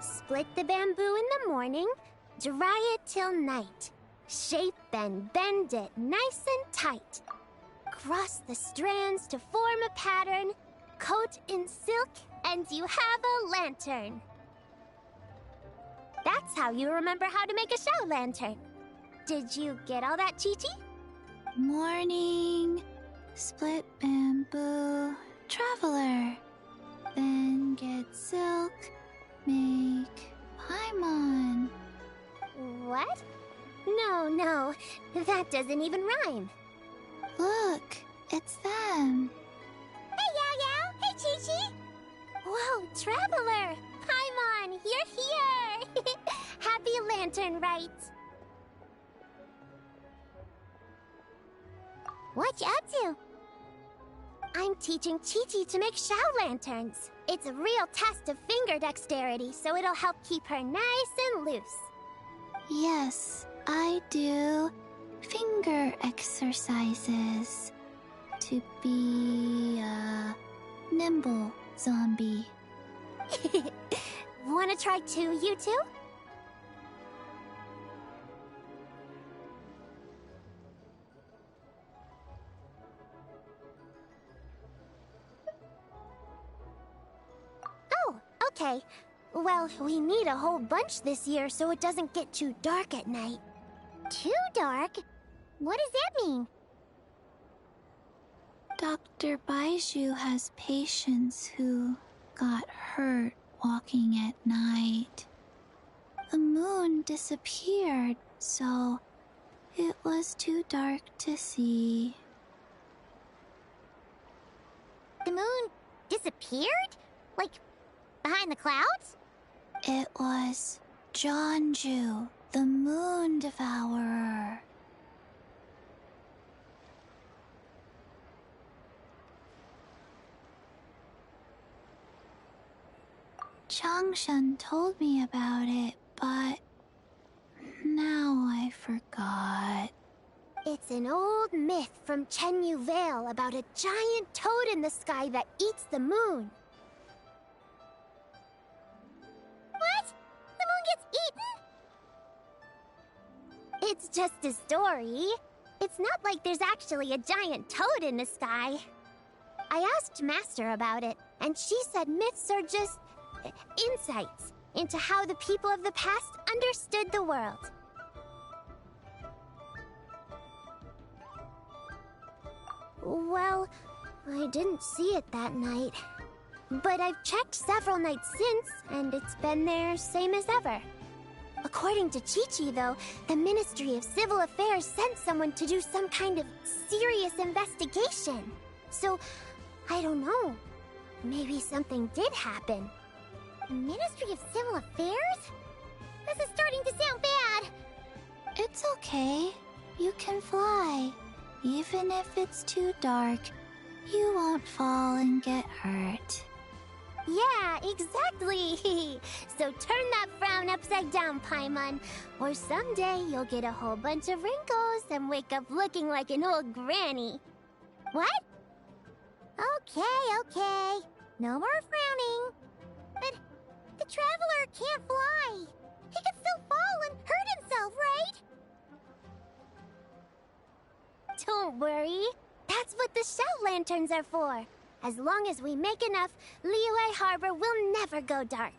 Split the bamboo in the morning, dry it till night. Shape and bend it nice and tight. Cross the strands to form a pattern, coat in silk, and you have a lantern. That's how you remember how to make a show lantern. Did you get all that, Chi-Chi? Morning, split bamboo, traveler. Then get silk, make paimon. What? No, that doesn't even rhyme. Look, it's them. Hey, Yao Yao! Hey, Chi-Chi! Whoa, Traveler! Paimon, you're here! Happy Lantern Rite! What you up to? I'm teaching Chi-Chi to make Shao lanterns. It's a real test of finger dexterity, so it'll help keep her nice and loose. Yes, I do finger exercises to be a nimble zombie. Wanna try too, you two? Oh, okay. Well, we need a whole bunch this year so it doesn't get too dark at night. Too dark? What does that mean? Dr. Baiju has patients who got hurt walking at night. The moon disappeared, so it was too dark to see. The moon disappeared? Like, behind the clouds? It was Jonju, the moon devourer. Changshan told me about it, but now I forgot. It's an old myth from Chenyu Vale about a giant toad in the sky that eats the moon. What? The moon gets eaten? It's just a story. It's not like there's actually a giant toad in the sky. I asked Master about it, and she said myths are just insights into how the people of the past understood the world. Well, I didn't see it that night. But I've checked several nights since, and it's been there same as ever. According to Chi-Chi, though, the Ministry of Civil Affairs sent someone to do some kind of serious investigation. So, I don't know. Maybe something did happen. The Ministry of Civil Affairs? This is starting to sound bad. It's okay. You can fly. Even if it's too dark, you won't fall and get hurt. Yeah, exactly. So turn that frown upside down, Paimon. Or someday you'll get a whole bunch of wrinkles and wake up looking like an old granny. What? Okay. No more frowning. But the Traveler can't fly. He could still fall and hurt himself, right? Don't worry. That's what the Shell Lanterns are for. As long as we make enough, Liyue Harbor will never go dark.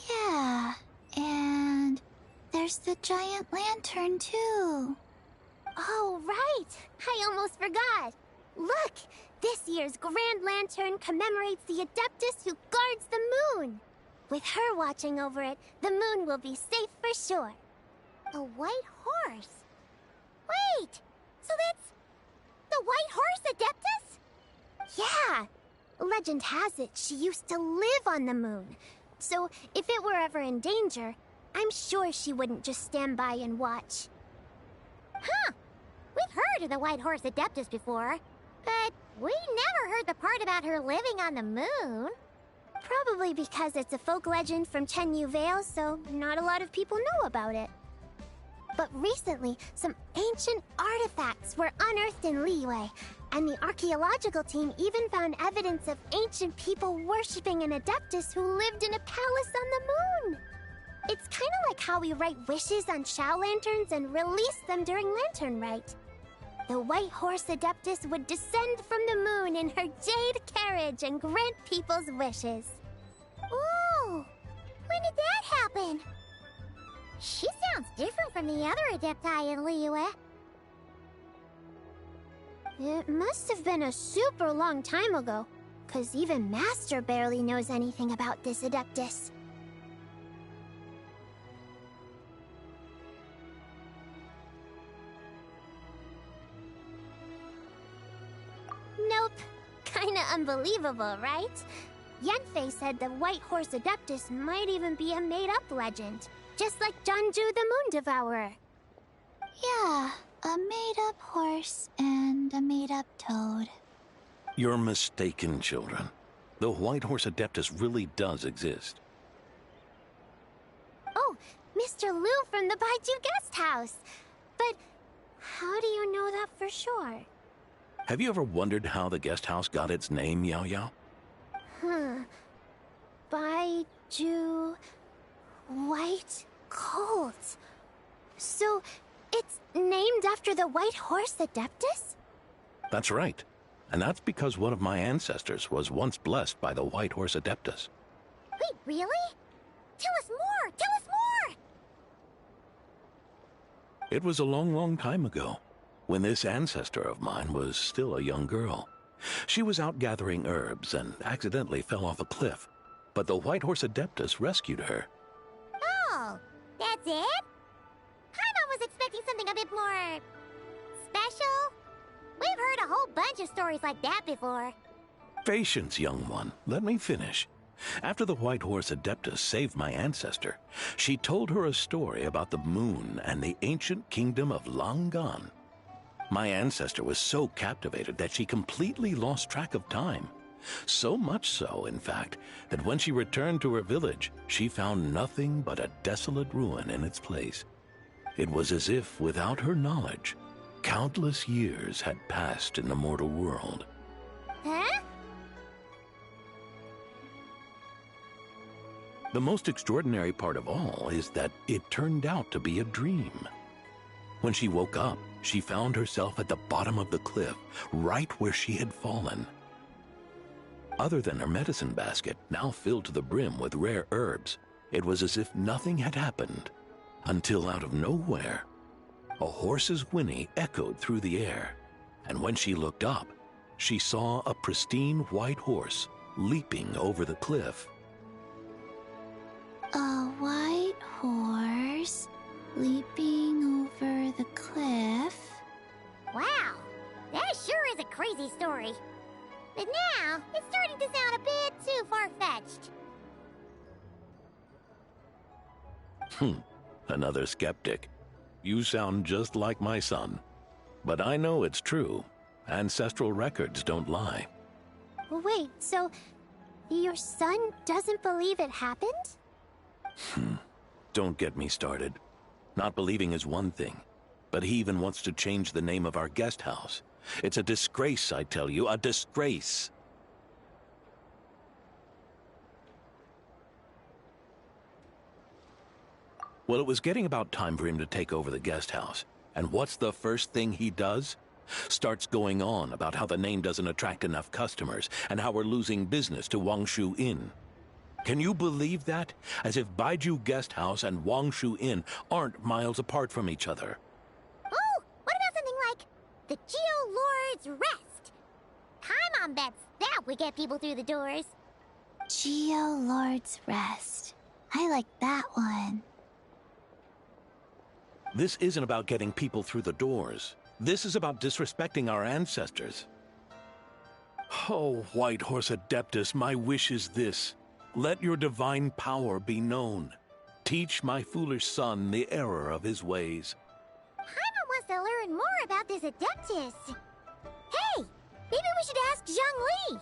Yeah, and there's the giant lantern too. Oh, right. I almost forgot. Look, this year's Grand Lantern commemorates the Adeptus who guards the moon. With her watching over it, the moon will be safe for sure. A white horse? Wait, so that's the White Horse Adeptus? Yeah, legend has it she used to live on the moon. So if it were ever in danger, I'm sure she wouldn't just stand by and watch. Huh. We've heard of the White Horse Adeptus before, but we never heard the part about her living on the moon. Probably because it's a folk legend from Chenyu Vale, so not a lot of people know about it. But recently, some ancient artifacts were unearthed in Liyue, and the archaeological team even found evidence of ancient people worshipping an Adeptus who lived in a palace on the moon. It's kind of like how we write wishes on Shao lanterns and release them during Lantern Rite. The White Horse Adeptus would descend from the moon in her jade carriage and grant people's wishes. Ooh! When did that happen? She sounds different from the other Adepti in Liyue. It must have been a super long time ago, 'cause even Master barely knows anything about this Adeptus. Nope. Kinda unbelievable, right? Yanfei said the White Horse Adeptus might even be a made-up legend, just like Janju the Moon Devourer. Yeah, a made-up horse and a made-up toad. You're mistaken, children. The White Horse Adeptus really does exist. Oh, Mr. Liu from the Baiju Guest House. But how do you know that for sure? Have you ever wondered how the guest house got its name, Yao Yao? Baiju... White Colt. So, it's named after the White Horse Adeptus? That's right. And that's because one of my ancestors was once blessed by the White Horse Adeptus. Wait, really? Tell us more! Tell us more! It was a long, long time ago, when this ancestor of mine was still a young girl. She was out gathering herbs and accidentally fell off a cliff, but the White Horse Adeptus rescued her. Oh, that's it? Paimon was expecting something a bit more... special? We've heard a whole bunch of stories like that before. Patience, young one. Let me finish. After the White Horse Adeptus saved my ancestor, she told her a story about the moon and the ancient kingdom of Langan. My ancestor was so captivated that she completely lost track of time. So much so, in fact, that when she returned to her village, she found nothing but a desolate ruin in its place. It was as if, without her knowledge, countless years had passed in the mortal world. Huh? The most extraordinary part of all is that it turned out to be a dream. When she woke up, she found herself at the bottom of the cliff, right where she had fallen. Other than her medicine basket, now filled to the brim with rare herbs, it was as if nothing had happened, until out of nowhere, a horse's whinny echoed through the air, and when she looked up, she saw a pristine white horse leaping over the cliff. A white horse leaping over the cliff? Wow, that sure is a crazy story. But now, it's starting to sound a bit too far-fetched. Another skeptic. You sound just like my son. But I know it's true. Ancestral records don't lie. Wait, so your son doesn't believe it happened? Don't get me started. Not believing is one thing, but he even wants to change the name of our guest house. It's a disgrace, I tell you, a disgrace. Well, it was getting about time for him to take over the guest house. And what's the first thing he does? Starts going on about how the name doesn't attract enough customers and how we're losing business to Wangshu Inn. Can you believe that? As if Baiju Guest House and Wangshu Inn aren't miles apart from each other. Oh, what about something like the Geo Lord's Rest? Paimon bets that would get people through the doors. Geo Lord's Rest. I like that one. This isn't about getting people through the doors. This is about disrespecting our ancestors. Oh, White Horse Adeptus, my wish is this. Let your divine power be known. Teach my foolish son the error of his ways. Paimon wants to learn more about this Adeptus. Hey, maybe we should ask Zhongli.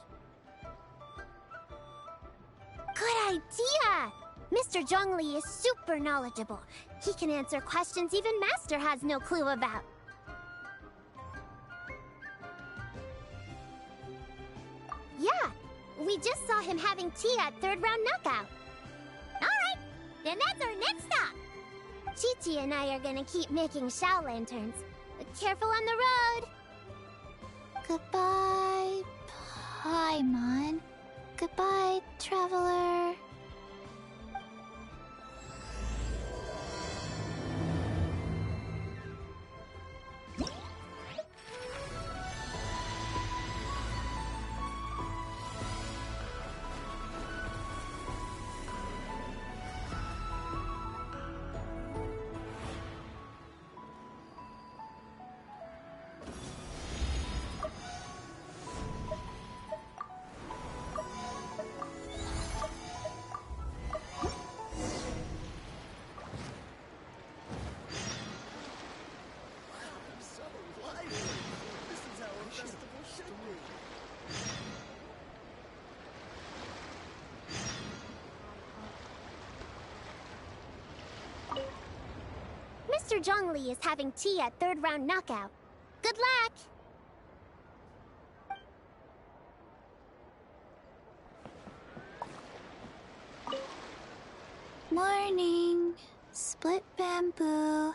Good idea! Mr. Zhongli is super knowledgeable. He can answer questions even Master has no clue about. Yeah, we just saw him having tea at third round knockout. Alright, then that's our next stop. Chi-Chi and I are gonna keep making Shao lanterns. But careful on the road! Goodbye, Paimon. Goodbye, traveler. Mr. Zhongli is having tea at third round knockout. Good luck! Morning. Split bamboo.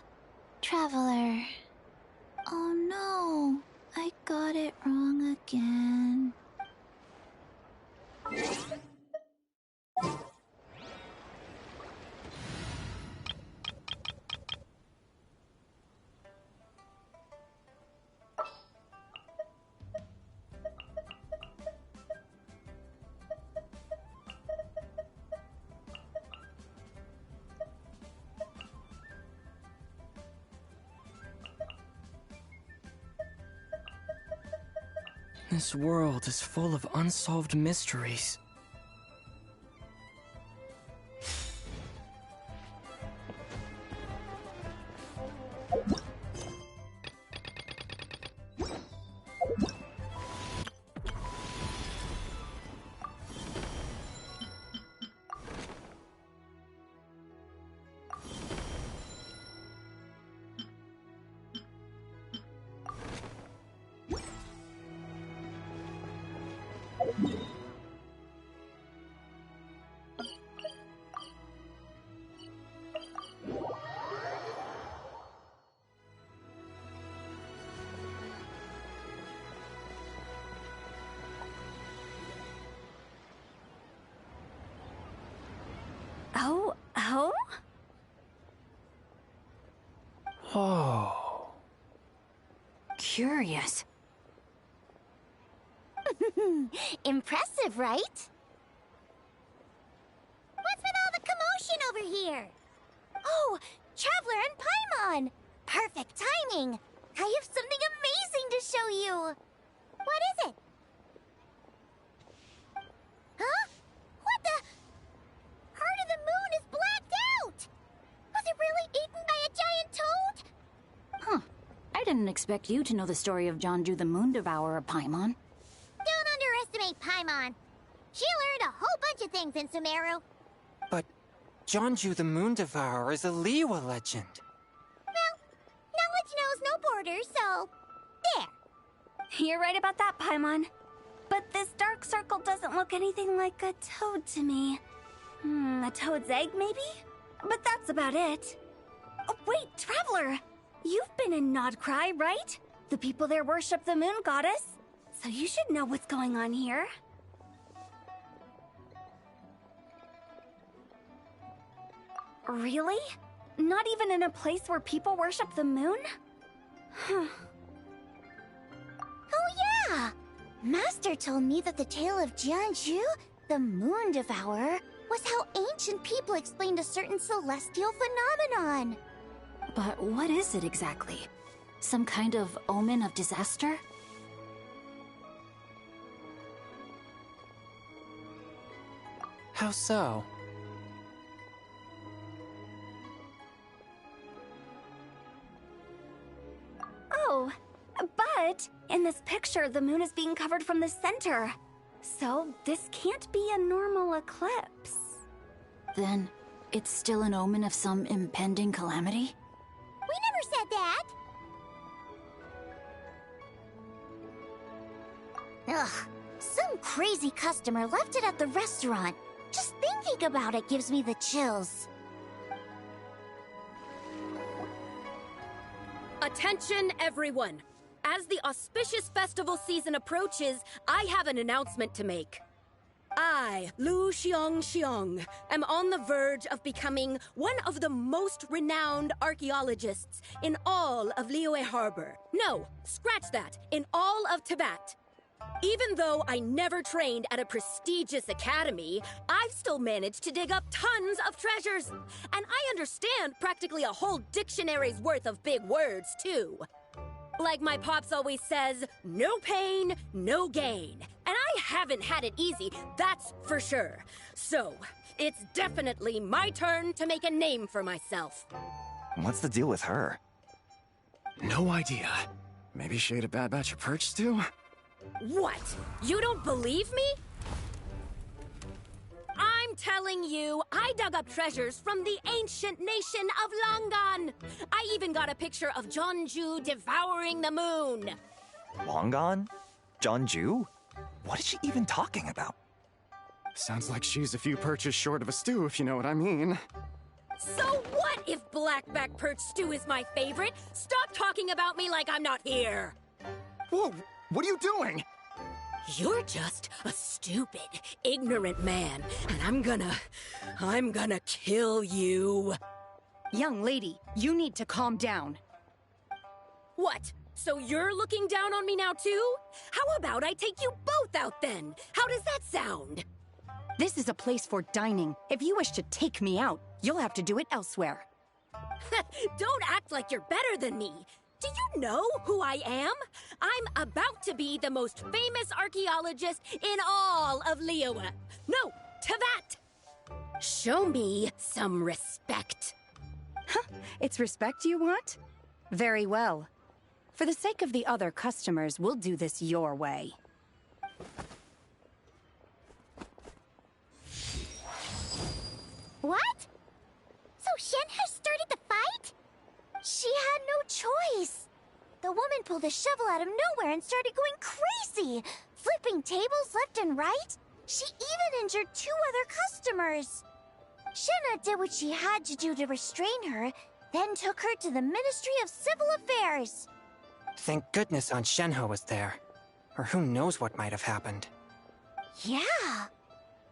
Traveler. Oh no. I got it wrong again. This world is full of unsolved mysteries. Oh? Whoa. Curious. Impressive, right? What's with all the commotion over here? Oh, Traveler and Paimon! Perfect timing! I have something amazing to show you! What is it? Huh? What the? Heart of the Moon is blacked out! Was it really eaten by a giant toad? Huh. I didn't expect you to know the story of Jonju the Moon Devourer, Paimon. Don't underestimate Paimon. She learned a whole bunch of things in Sumeru. But Jonju the Moon Devourer is a Liyue legend. Well, knowledge knows no borders, so... there. You're right about that, Paimon. But this dark circle doesn't look anything like a toad to me. A toad's egg, maybe? But that's about it. Oh, wait, Traveler! You've been in Nodcry, right? The people there worship the moon goddess. So you should know what's going on here. Really? Not even in a place where people worship the moon? Oh yeah! Master told me that the tale of Jianzhu, the Moon Devourer, was how ancient people explained a certain celestial phenomenon. But what is it exactly? Some kind of omen of disaster? How so? Oh, but in this picture, the moon is being covered from the center. So this can't be a normal eclipse. Then, it's still an omen of some impending calamity? We never said that! Ugh, some crazy customer left it at the restaurant. Just thinking about it gives me the chills. Attention, everyone! As the auspicious festival season approaches, I have an announcement to make. I, Lu Xiong, am on the verge of becoming one of the most renowned archaeologists in all of Liyue Harbor. No, scratch that, in all of Tibet. Even though I never trained at a prestigious academy, I've still managed to dig up tons of treasures. And I understand practically a whole dictionary's worth of big words, too. Like my pops always says, no pain, no gain. And I haven't had it easy, that's for sure. So, it's definitely my turn to make a name for myself. What's the deal with her? No idea. Maybe she ate a bad batch of perch stew? What? You don't believe me? I'm telling you, I dug up treasures from the ancient nation of Longan. I even got a picture of Jeonju devouring the moon. Longan? Jeonju? What is she even talking about? Sounds like she's a few perches short of a stew, if you know what I mean. So what if blackback perch stew is my favorite? Stop talking about me like I'm not here. Whoa, what are you doing? You're just a stupid, ignorant man, and I'm gonna kill you. Young lady, you need to calm down. What? So you're looking down on me now too? How about I take you both out then? How does that sound? This is a place for dining. If you wish to take me out, you'll have to do it elsewhere. Don't act like you're better than me. Do you know who I am? I'm about to be the most famous archaeologist in all of Liyue. No, Tibet! Show me some respect. It's respect you want? Very well. For the sake of the other customers, we'll do this your way. What? So Shen has started the fight? She had no choice. The woman pulled a shovel out of nowhere and started going crazy, flipping tables left and right. She even injured 2 other customers. Shenna did what she had to do to restrain her, then took her to the Ministry of Civil Affairs. Thank goodness Aunt Shenhe was there. Or who knows what might have happened. Yeah.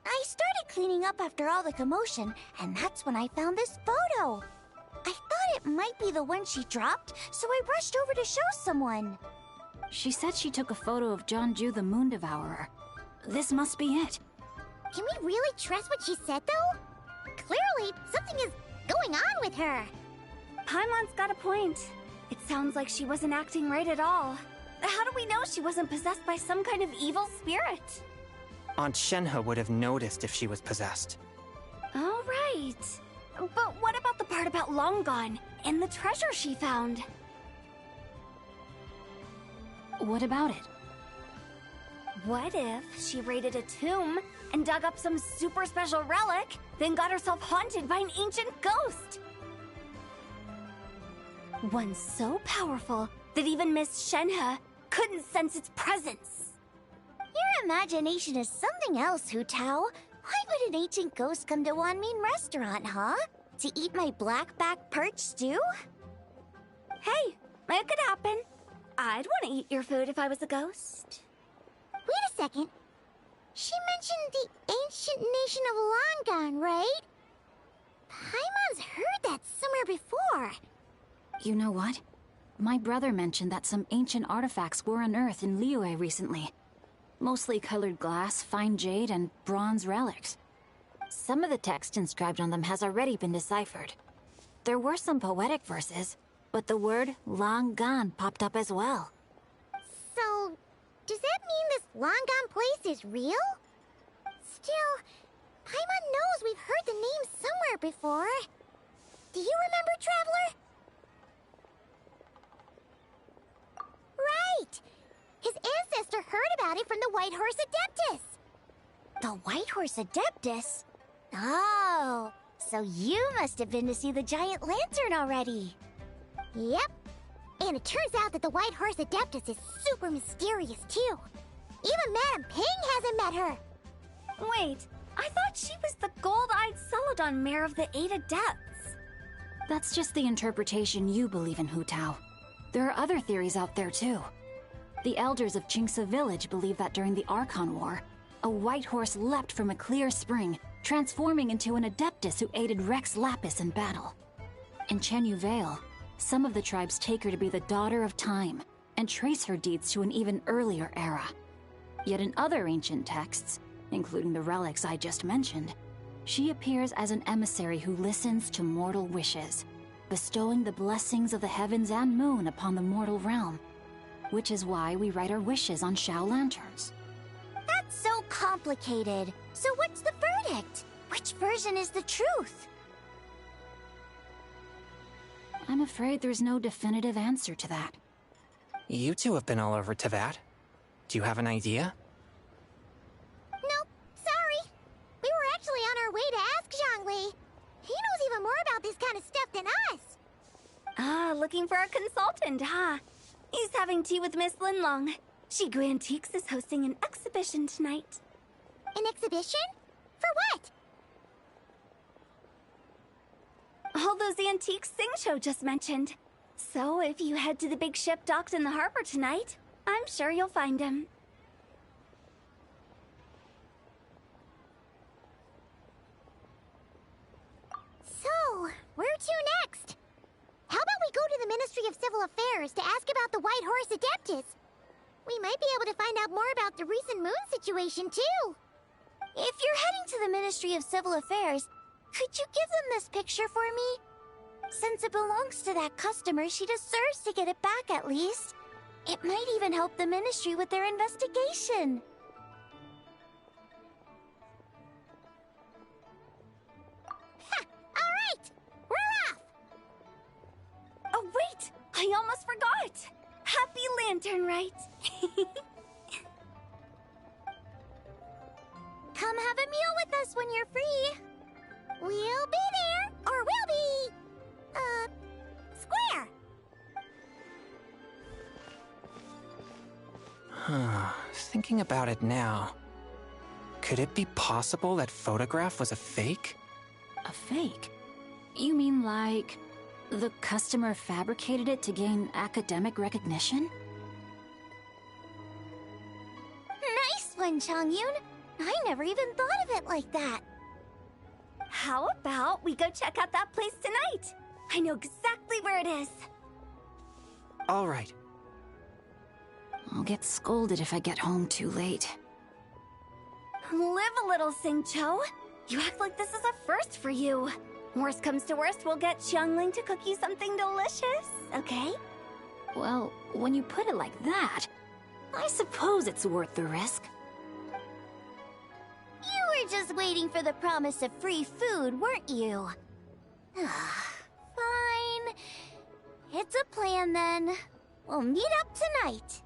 I started cleaning up after all the commotion, and that's when I found this photo. I thought it might be the one she dropped, so I rushed over to show someone. She said she took a photo of Jeonju the Moon Devourer. This must be it. Can we really trust what she said, though? Clearly, something is going on with her. Paimon's got a point. It sounds like she wasn't acting right at all. How do we know she wasn't possessed by some kind of evil spirit? Aunt Shenhe would have noticed if she was possessed. All right. But what about the part about Longan and the treasure she found? What about it? What if she raided a tomb and dug up some super special relic, then got herself haunted by an ancient ghost? One so powerful that even Miss Shenhe couldn't sense its presence. Your imagination is something else, Hu Tao. Why would an ancient ghost come to Wanmin restaurant, huh? To eat my blackback perch stew? Hey, it could happen. I'd want to eat your food if I was a ghost. Wait a second. She mentioned the ancient nation of Longan, right? Paimon's heard that somewhere before. You know what? My brother mentioned that some ancient artifacts were unearthed in Liyue recently. Mostly colored glass, fine jade, and bronze relics. Some of the text inscribed on them has already been deciphered. There were some poetic verses, but the word Longan popped up as well. So, does that mean this Longan place is real? Still, Paimon knows we've heard the name somewhere before. Do you remember, Traveler? Right! His ancestor heard about it from the White Horse Adeptus. The White Horse Adeptus? Oh, so you must have been to see the giant lantern already. Yep. And it turns out that the White Horse Adeptus is super mysterious, too. Even Madame Ping hasn't met her. Wait, I thought she was the gold-eyed Celadon mare of the 8 Adepts. That's just the interpretation you believe in, Hu Tao. There are other theories out there, too. The elders of Qingce Village believe that during the Archon War, a white horse leapt from a clear spring, transforming into an Adeptus who aided Rex Lapis in battle. In Chenyu Vale, some of the tribes take her to be the daughter of time, and trace her deeds to an even earlier era. Yet in other ancient texts, including the relics I just mentioned, she appears as an emissary who listens to mortal wishes, bestowing the blessings of the heavens and moon upon the mortal realm, which is why we write our wishes on Shao lanterns. That's so complicated. So what's the verdict? Which version is the truth? I'm afraid there's no definitive answer to that. You two have been all over Teyvat. Do you have an idea? Nope, sorry. We were actually on our way to ask Zhongli. He knows even more about this kind of stuff than us. Ah, looking for a consultant, huh? He's having tea with Miss Linlong. Shigu Antiques is hosting an exhibition tonight. An exhibition? For what? All those antiques Sing Show just mentioned. So if you head to the big ship docked in the harbor tonight, I'm sure you'll find him. So, where to next? How about we go to the Ministry of Civil Affairs to ask about the White Horse Adeptus? We might be able to find out more about the recent moon situation, too. If you're heading to the Ministry of Civil Affairs, could you give them this picture for me? Since it belongs to that customer, she deserves to get it back at least. It might even help the Ministry with their investigation. Ha! All right! We're off! Oh, wait! I almost forgot! Happy Lantern Rite! Come have a meal with us when you're free. We'll be there, or we'll be... square. Thinking about it now, could it be possible that photograph was a fake? A fake? You mean like... the customer fabricated it to gain academic recognition? Nice one, Changyun! I never even thought of it like that. How about we go check out that place tonight? I know exactly where it is. All right. I'll get scolded if I get home too late. Live a little, Singcho. You act like this is a first for you. Worst comes to worst, we'll get Xiangling to cook you something delicious, okay? Well, when you put it like that, I suppose it's worth the risk. You were just waiting for the promise of free food, weren't you? Fine. It's a plan, then. We'll meet up tonight.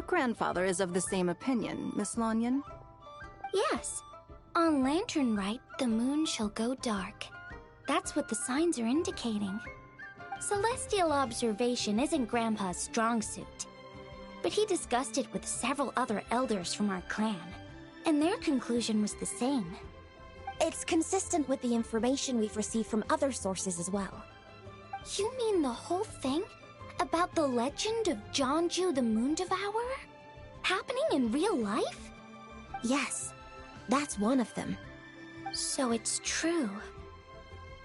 your grandfather is of the same opinion, Miss Lanyan? Yes. On Lantern Rite, the moon shall go dark. That's what the signs are indicating. Celestial observation isn't Grandpa's strong suit. But he discussed it with several other elders from our clan, and their conclusion was the same. It's consistent with the information we've received from other sources as well. You mean the whole thing? About the legend of Jeonju the Moon Devourer? Happening in real life? Yes, that's one of them. So it's true.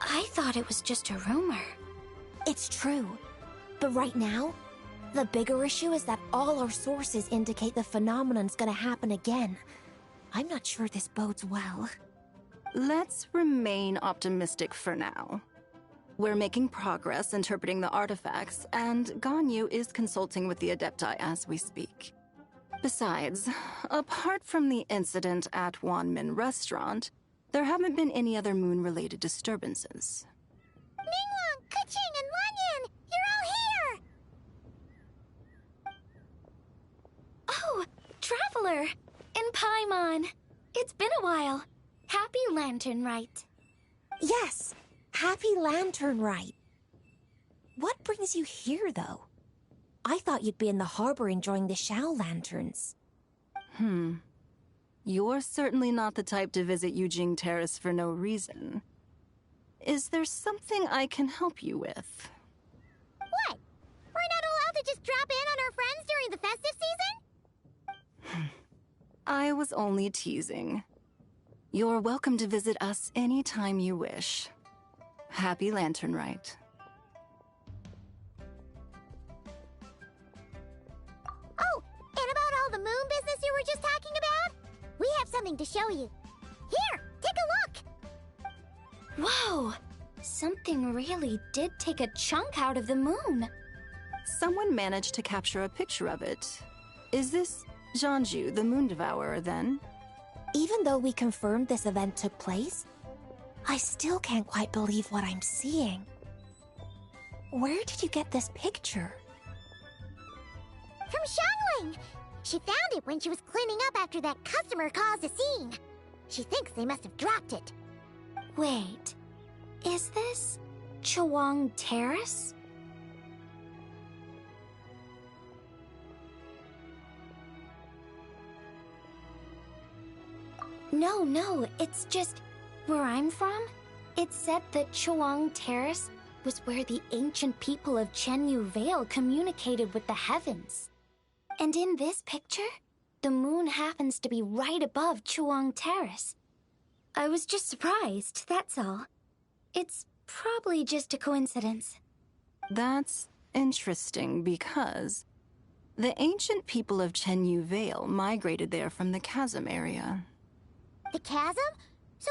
I thought it was just a rumor. It's true. But right now, the bigger issue is that all our sources indicate the phenomenon's gonna happen again. I'm not sure this bodes well. Let's remain optimistic for now. We're making progress interpreting the artifacts, and Ganyu is consulting with the Adepti as we speak. Besides, apart from the incident at Wanmin Restaurant, there haven't been any other moon-related disturbances. Ningguang, Keqing, and Lanyan! You're all here! Oh, Traveler! And Paimon! It's been a while. Happy Lantern Rite. Yes, happy Lantern Rite. What brings you here, though? I thought you'd be in the harbor enjoying the Shao lanterns. You're certainly not the type to visit Yujing Terrace for no reason. Is there something I can help you with? What? We're not allowed to just drop in on our friends during the festive season? I was only teasing. You're welcome to visit us anytime you wish. Happy Lantern Rite. Oh, and about all the moon business you were just talking about? We have something to show you. Here, take a look! Whoa! Something really did take a chunk out of the moon. Someone managed to capture a picture of it. Is this Jeonju, the Moon Devourer, then? Even though we confirmed this event took place, I still can't quite believe what I'm seeing. Where did you get this picture? From Xiangling! She found it when she was cleaning up after that customer caused a scene. She thinks they must have dropped it. Wait, is this Chawang Terrace? No, it's just where I'm from. It said that Chawang Terrace was where the ancient people of Chenyu Vale communicated with the heavens. And in this picture, the moon happens to be right above Chawang Terrace. I was just surprised, that's all. It's probably just a coincidence. That's interesting because the ancient people of Chenyu Vale migrated there from the chasm area. The chasm? So,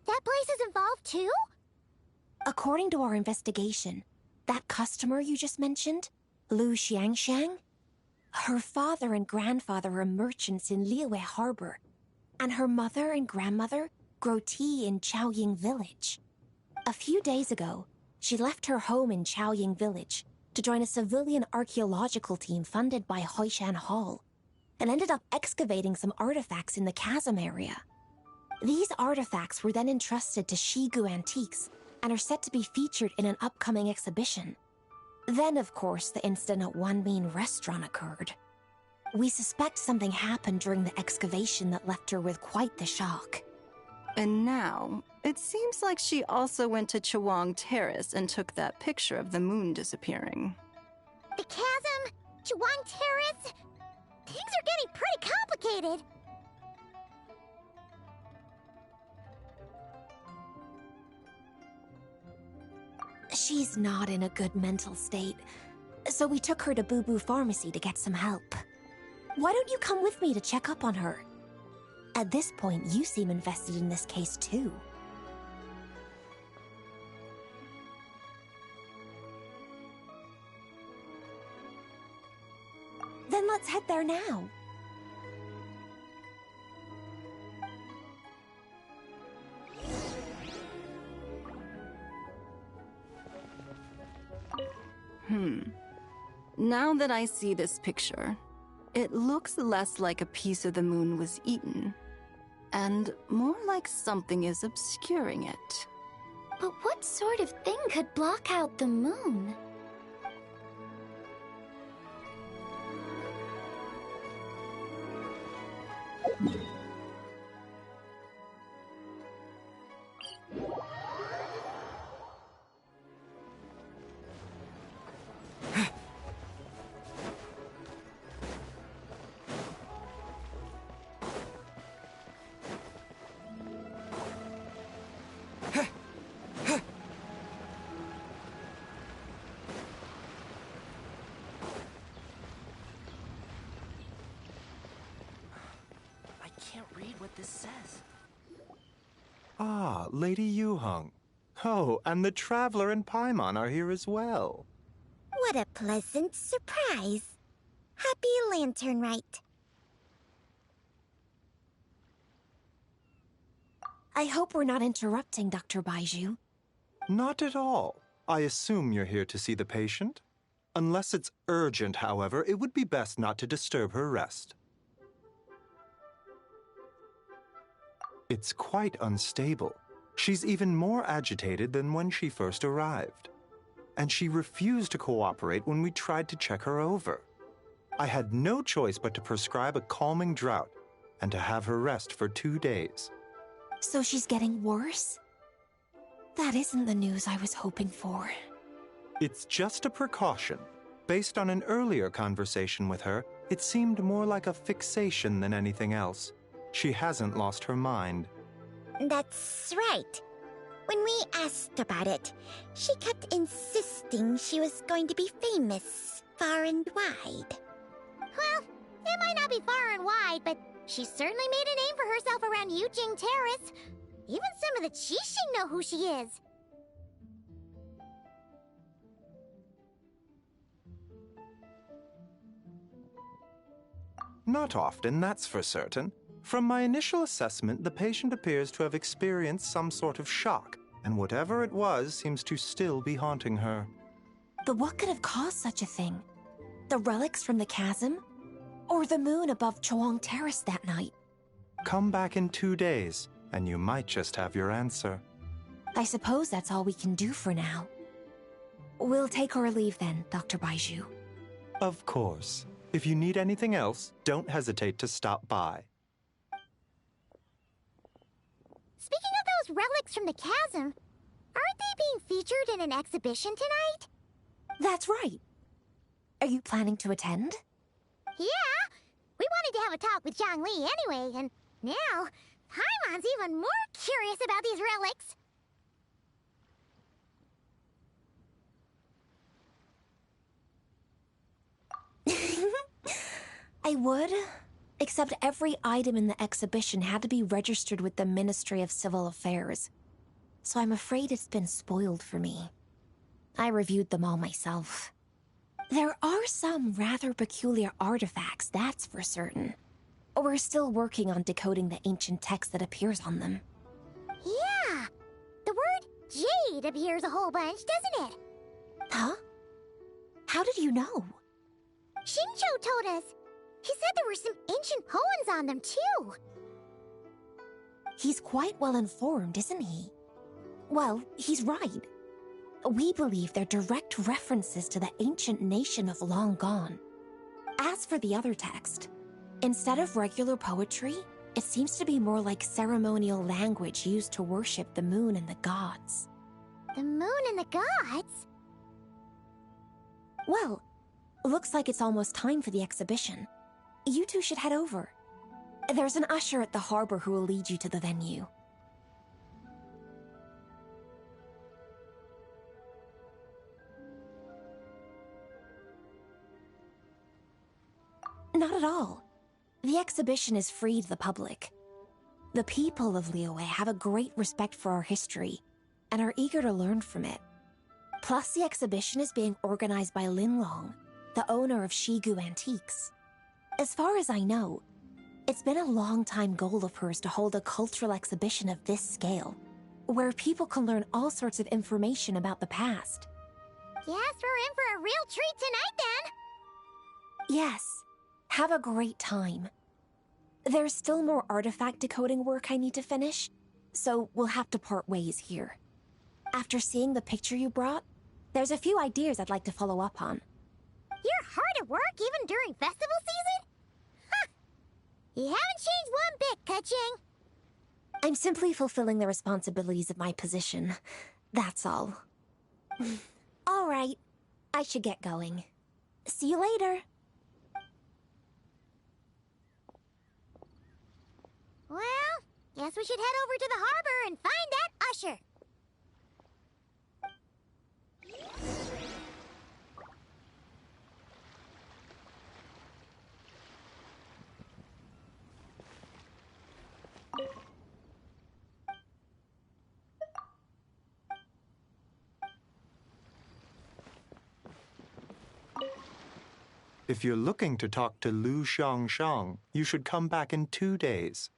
that place is involved too? According to our investigation, that customer you just mentioned, Lu Xiangxiang, her father and grandfather are merchants in Liyue Harbor, and her mother and grandmother grow tea in Chaoying Village. A few days ago, she left her home in Chaoying Village to join a civilian archaeological team funded by Hoishan Hall, and ended up excavating some artifacts in the chasm area. These artifacts were then entrusted to Shigu Antiques and are set to be featured in an upcoming exhibition. Then, of course, the incident at Wanmin Restaurant occurred. We suspect something happened during the excavation that left her with quite the shock. And now, it seems like she also went to Chawang Terrace and took that picture of the moon disappearing. The chasm? Chawang Terrace? Things are getting pretty complicated. She's not in a good mental state, so we took her to Boo Boo Pharmacy to get some help. Why don't you come with me to check up on her? At this point, you seem invested in this case too. Then let's head there now. Now that I see this picture, It looks less like a piece of the moon was eaten, and more like something is obscuring it. But what sort of thing could block out the moon? This says. Ah, Lady Yuheng. Oh, and the Traveler and Paimon are here as well. What a pleasant surprise. Happy Lantern Rite. I hope we're not interrupting, Dr. Baiju. Not at all. I assume you're here to see the patient? Unless it's urgent, however, it would be best not to disturb her rest. It's quite unstable. She's even more agitated than when she first arrived. And she refused to cooperate when we tried to check her over. I had no choice but to prescribe a calming draught and to have her rest for 2 days. So she's getting worse? That isn't the news I was hoping for. It's just a precaution. Based on an earlier conversation with her, it seemed more like a fixation than anything else. She hasn't lost her mind. That's right. When we asked about it, she kept insisting she was going to be famous far and wide. Well, it might not be far and wide, but she certainly made a name for herself around Yujing Terrace. Even some of the Qixing know who she is. Not often, that's for certain. From my initial assessment, the patient appears to have experienced some sort of shock, and whatever it was seems to still be haunting her. But what could have caused such a thing? The relics from the chasm? Or the moon above Chuang Terrace that night? Come back in 2 days, and you might just have your answer. I suppose that's all we can do for now. We'll take our leave then, Dr. Baiju. Of course. If you need anything else, don't hesitate to stop by. Speaking of those relics from the chasm, aren't they being featured in an exhibition tonight? That's right. Are you planning to attend? Yeah! We wanted to have a talk with Zhangli anyway, and now Paimon's even more curious about these relics. I would, except every item in the exhibition had to be registered with the Ministry of Civil Affairs. So I'm afraid it's been spoiled for me. I reviewed them all myself. There are some rather peculiar artifacts, that's for certain. We're still working on decoding the ancient text that appears on them. Yeah! The word jade appears a whole bunch, doesn't it? Huh? How did you know? Shincho told us. He said there were some ancient poems on them, too. He's quite well informed, isn't he? Well, he's right. We believe they're direct references to the ancient nation of long gone. As for the other text, instead of regular poetry, it seems to be more like ceremonial language used to worship the moon and the gods. The moon and the gods? Well, looks like it's almost time for the exhibition. You two should head over. There's an usher at the harbor who will lead you to the venue. Not at all. The exhibition is free to the public. The people of Liyue have a great respect for our history and are eager to learn from it. Plus, the exhibition is being organized by Linlong, the owner of Shigu Antiques. As far as I know, it's been a long-time goal of hers to hold a cultural exhibition of this scale, where people can learn all sorts of information about the past. Yes, we're in for a real treat tonight, then. Yes. Have a great time. There's still more artifact decoding work I need to finish, so we'll have to part ways here. After seeing the picture you brought, there's a few ideas I'd like to follow up on. You're hard at work even during festival season? Huh! You haven't changed one bit, Ka-Ching. I'm simply fulfilling the responsibilities of my position. That's all. All right. I should get going. See you later. Well, guess we should head over to the harbor and find that usher. If you're looking to talk to Lu Xiangshang, you should come back in 2 days.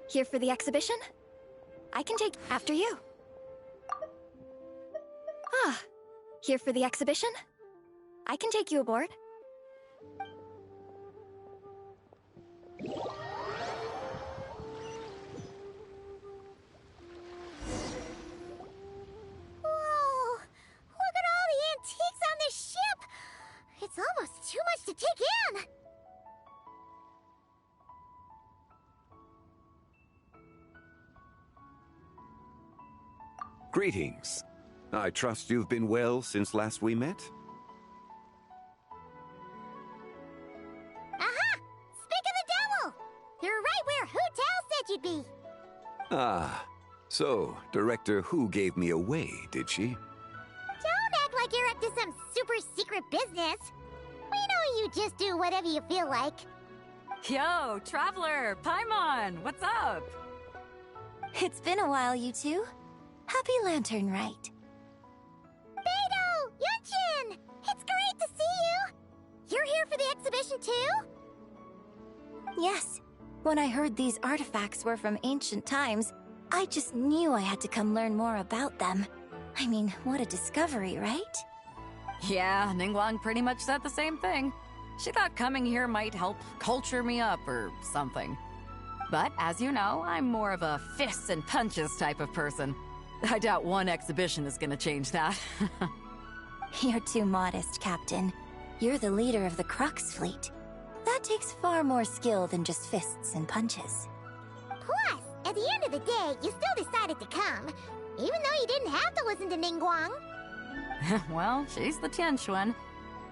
Here for the exhibition? I can take after you. Here for the exhibition? I can take you aboard. Whoa! Look at all the antiques on this ship! It's almost too much to take in! Greetings. I trust you've been well since last we met? Aha! Speak of the devil! You're right where Hu Tao said you'd be. Ah, so Director Hu gave me away, did she? Don't act like you're up to some super secret business. We know you just do whatever you feel like. Yo, Traveler! Paimon! What's up? It's been a while, you two. Happy Lantern Rite. Beidou! Yunchin! It's great to see you! You're here for the exhibition too? Yes. When I heard these artifacts were from ancient times, I just knew I had to come learn more about them. I mean, what a discovery, right? Yeah, Ningguang pretty much said the same thing. She thought coming here might help culture me up or something. But as you know, I'm more of a fists and punches type of person. I doubt one exhibition is gonna change that. You're too modest, Captain. You're the leader of the Crux fleet. That takes far more skill than just fists and punches. Plus, at the end of the day, you still decided to come, even though you didn't have to listen to Ningguang. Well, she's the Tianquan.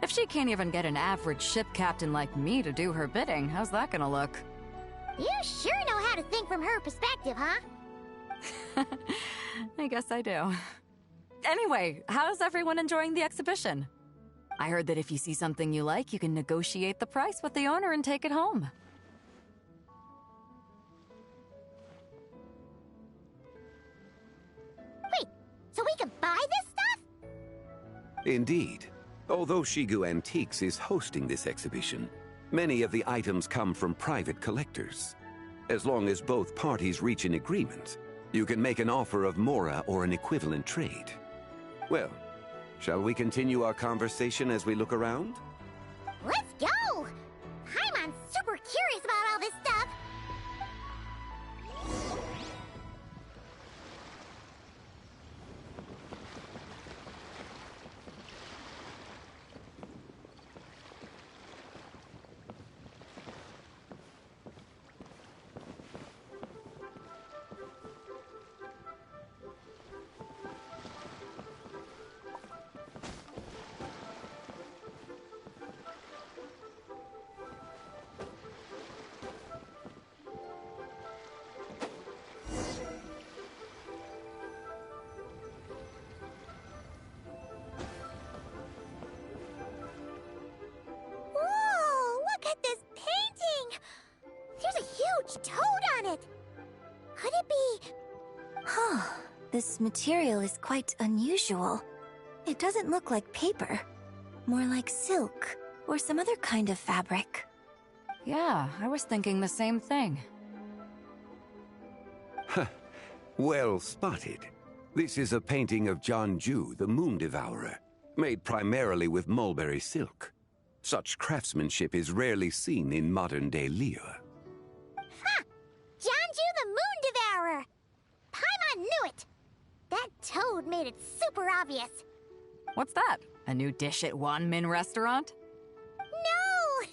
If she can't even get an average ship captain like me to do her bidding, how's that gonna look? You sure know how to think from her perspective, huh? I guess I do. Anyway, how's everyone enjoying the exhibition? I heard that if you see something you like, you can negotiate the price with the owner and take it home. Wait, so we can buy this stuff? Indeed. Although Shigu Antiques is hosting this exhibition, many of the items come from private collectors. As long as both parties reach an agreement, you can make an offer of Mora or an equivalent trade. Well, shall we continue our conversation as we look around? Let's go! Paimon's super curious about all this stuff. This material is quite unusual. It doesn't look like paper. More like silk, or some other kind of fabric. Yeah, I was thinking the same thing. Well spotted. This is a painting of Janju, the Moon Devourer, made primarily with mulberry silk. Such craftsmanship is rarely seen in modern-day Liyue. Ha! Janju the Moon Devourer! Paimon knew it! That toad made it super obvious. What's that? A new dish at Wanmin restaurant? No!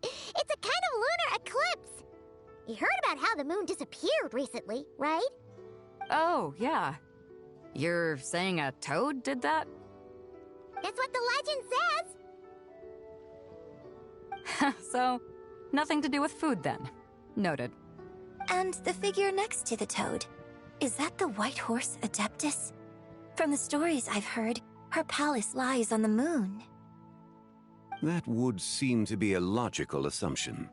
It's a kind of lunar eclipse. You heard about how the moon disappeared recently, right? Oh, yeah. You're saying a toad did that? That's what the legend says. So, nothing to do with food then. Noted. And the figure next to the toad. Is that the White Horse Adeptus? From the stories I've heard, her palace lies on the moon. That would seem to be a logical assumption.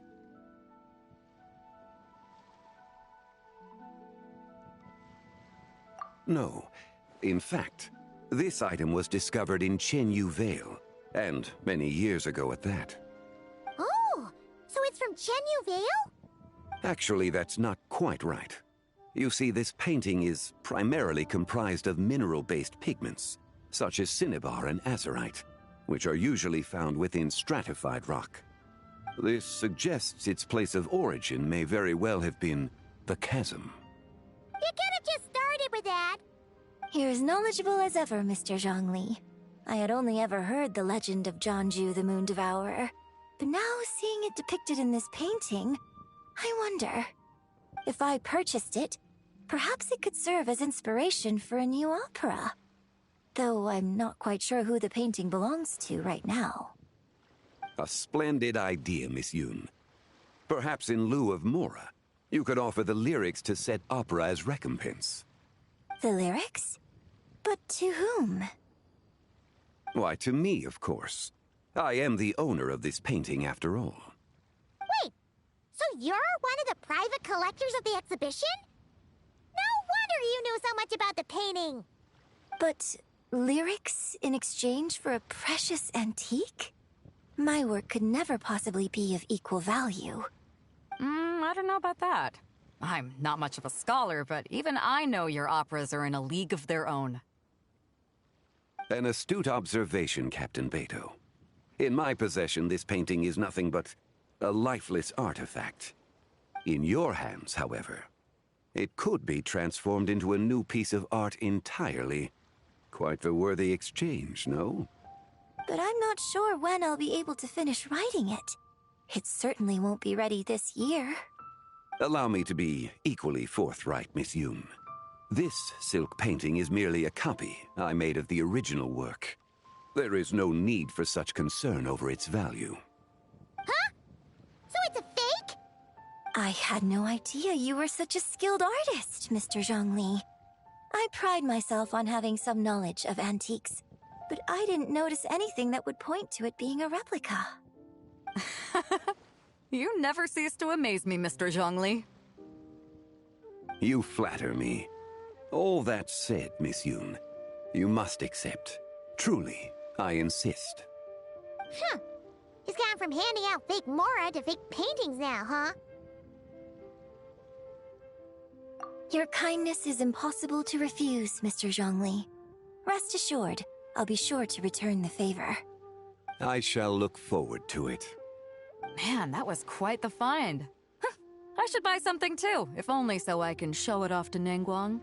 No. In fact, this item was discovered in Chenyu Vale, and many years ago at that. Oh, so it's from Chenyu Vale? Actually, that's not quite right. You see, this painting is primarily comprised of mineral-based pigments, such as cinnabar and azurite, which are usually found within stratified rock. This suggests its place of origin may very well have been the chasm. You could have just started with that. You're as knowledgeable as ever, Mr. Zhongli. I had only ever heard the legend of Janju the Moon Devourer, but now seeing it depicted in this painting, I wonder, if I purchased it, perhaps it could serve as inspiration for a new opera. Though I'm not quite sure who the painting belongs to right now. A splendid idea, Miss Yoon. Perhaps in lieu of Mora, you could offer the lyrics to said opera as recompense. The lyrics? But to whom? Why, to me, of course. I am the owner of this painting, after all. Wait, so you're one of the private collectors of the exhibition? No wonder you knew so much about the painting. But lyrics in exchange for a precious antique? My work could never possibly be of equal value. I don't know about that. I'm not much of a scholar, but even I know your operas are in a league of their own. An astute observation, Captain Beto. In my possession, this painting is nothing but a lifeless artifact. In your hands, however, it could be transformed into a new piece of art entirely. Quite the worthy exchange, no? But I'm not sure when I'll be able to finish writing it. It certainly won't be ready this year. Allow me to be equally forthright, Miss Yoon. This silk painting is merely a copy I made of the original work. There is no need for such concern over its value. Huh? So it's a fake? I had no idea you were such a skilled artist, Mr. Zhongli. I pride myself on having some knowledge of antiques, but I didn't notice anything that would point to it being a replica. You never cease to amaze me, Mr. Zhongli. You flatter me. All that said, Miss Yoon, you must accept. Truly, I insist. Huh. He's gone from handing out fake Mora to fake paintings now, huh? Your kindness is impossible to refuse, Mr. Zhongli. Rest assured, I'll be sure to return the favor. I shall look forward to it. Man, that was quite the find. I should buy something too, if only so I can show it off to Ningguang.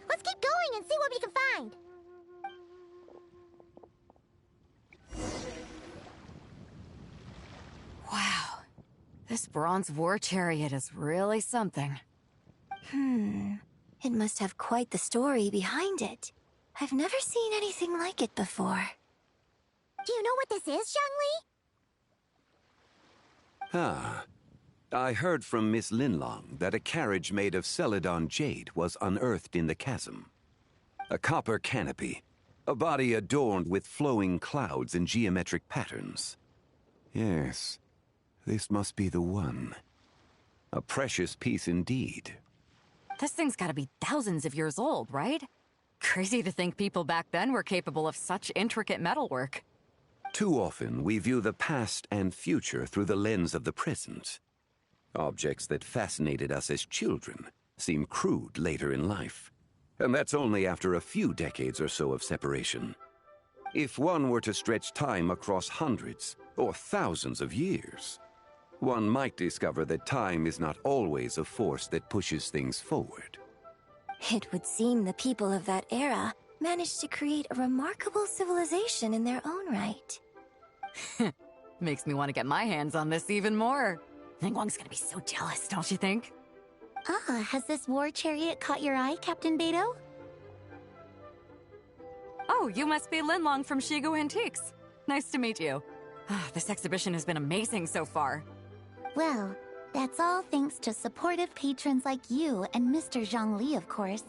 Let's keep going and see what we can find. Wow, this bronze war chariot is really something. It must have quite the story behind it. I've never seen anything like it before. Do you know what this is, Zhongli? Ah. I heard from Miss Linlong that a carriage made of Celadon jade was unearthed in the chasm. A copper canopy, a body adorned with flowing clouds and geometric patterns. Yes, this must be the one. A precious piece indeed. This thing's gotta be thousands of years old, right? Crazy to think people back then were capable of such intricate metalwork. Too often, we view the past and future through the lens of the present. Objects that fascinated us as children seem crude later in life. And that's only after a few decades or so of separation. If one were to stretch time across hundreds or thousands of years, one might discover that time is not always a force that pushes things forward. It would seem the people of that era managed to create a remarkable civilization in their own right. Makes me want to get my hands on this even more. Ningguang's gonna be so jealous, don't you think? Ah, has this war chariot caught your eye, Captain Beidou? Oh, you must be Linlong from Shigu Antiques. Nice to meet you. This exhibition has been amazing so far. Well, that's all thanks to supportive patrons like you and Mr. Zhongli, of course.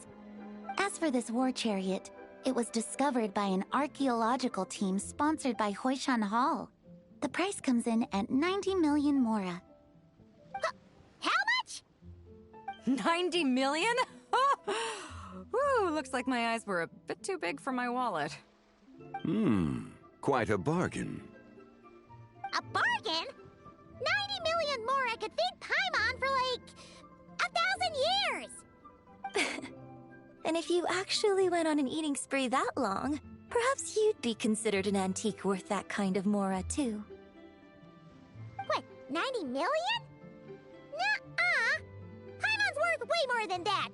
As for this war chariot, it was discovered by an archaeological team sponsored by Huishan Hall. The price comes in at 90 million mora. How much? 90 million? Woo, looks like my eyes were a bit too big for my wallet. Quite a bargain. A bargain? 90 million more I could feed Paimon for like 1,000 years! And if you actually went on an eating spree that long, perhaps you'd be considered an antique worth that kind of mora too. What, 90 million? Nuh-uh! Paimon's worth way more than that!